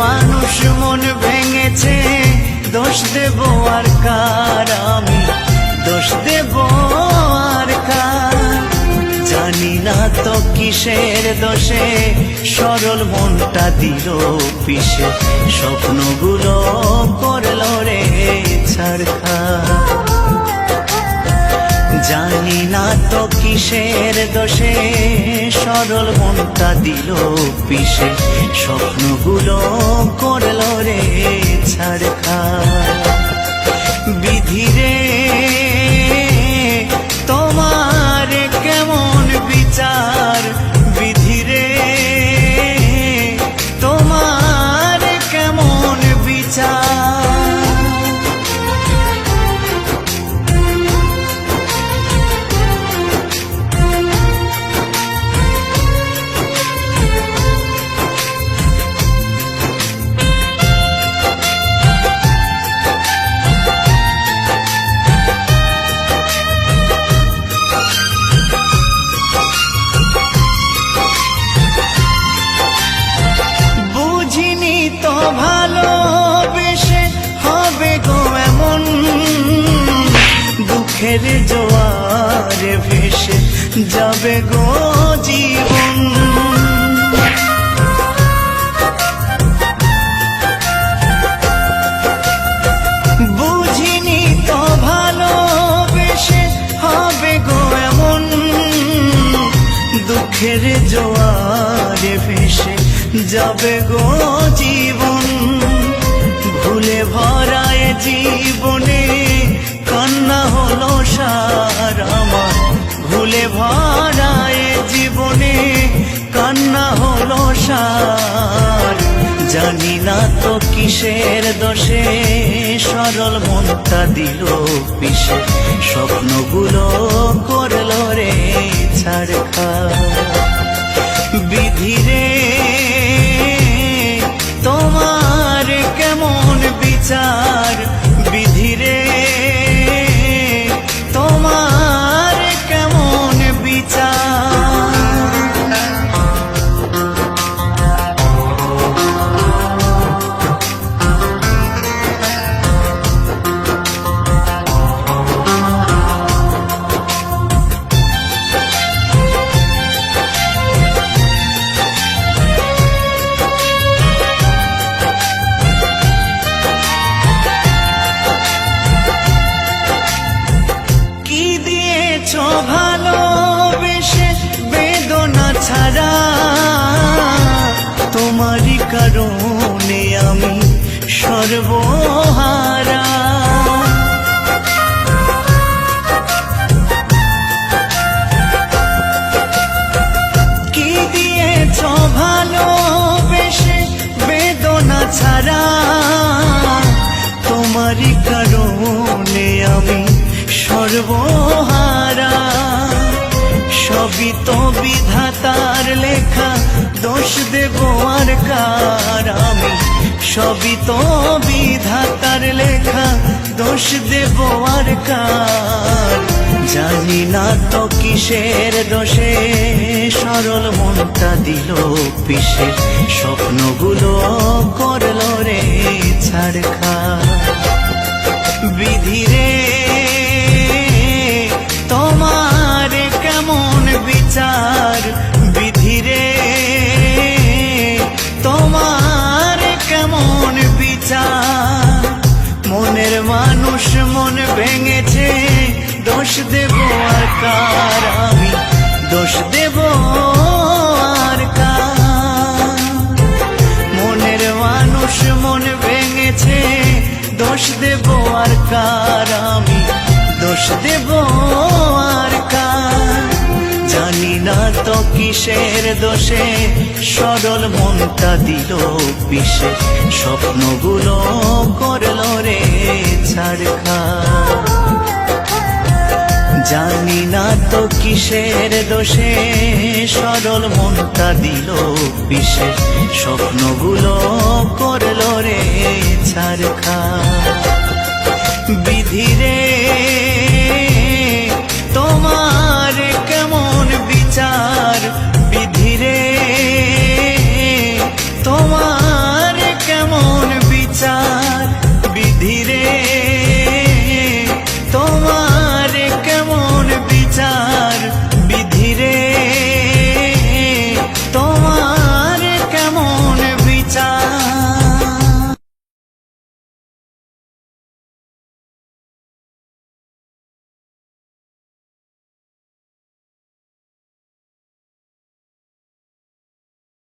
মানুষ মন ভেঙেছে, দোষ দেব আর কার আমি, দোষ দেব আর কার? জানি না তো কিসের দোষে সরল মনটা দিল পিছে, স্বপ্নগুলো করলো রে ছারখার। জানি না তো কিসের দোষে সরল মনটা দিল পিছে, স্বপ্নগুলো করলো রে ছারখার। বিধি রে তোমার কেমন বিচার, বিধি রে তোমার কেমন বিচার? ভালোবেসে হবে গো এমন, দুঃখের জোয়ারে ভেসে যাবে গো জীবন। বুঝিনি তো ভালোবেসে হবে গো এমন, দুঃখের জোয়ারে ভেসে যাবে গো জীবন। ভুলে ভরায় জীবনে কান্না হলো সার আমার, ভুলে ভরায় জীবনে কান্না হলো সার। জানি না তো কিসের দোষে সরল মনটা দিল পিছে, স্বপ্নগুলো করলো রে ছারখার। বিধি রে তোমার কেমন বিচার, বিধি রে তোমার কেমন বিচার? ভালোবেসে বেদনা ছাড়া, তোমারই কারণে আমি সর্বহারা। কি দিয়েছ ভালোবেসে বেদনা ছাড়া, তোমারই কারণে আমি সর্বহারা। সবই তো বিধাতার লেখা, দোষ দেব আর কার আমি, সবই তো বিধাতার লেখা, দোষ দেব আর কার? জানি না তো কিসের দোষে সরল মনটা দিল পিছে, স্বপ্নগুলো করলো রে ছারখার। বিধি রে তোমার কেমন বিচার, বিধি রে তোমার কেমন বিচার? মনের মানুষ মন ভেঙেছে, দোষ দেব আর কার আমি, দোষ দেব আর কার? মনের মানুষ মন ভেঙেছে, দোষ দেব আর কার আমি, দোষ দেব আর কার? জানি না তো কিসের দোষে সরল মনটা দিল পিছে, স্বপ্নগুলো করলো রে ছারখার। জানি না তো কিসের দোষে সরল মনটা দিল পিছে, স্বপ্নগুলো করলো রে ছারখার। বিধি রে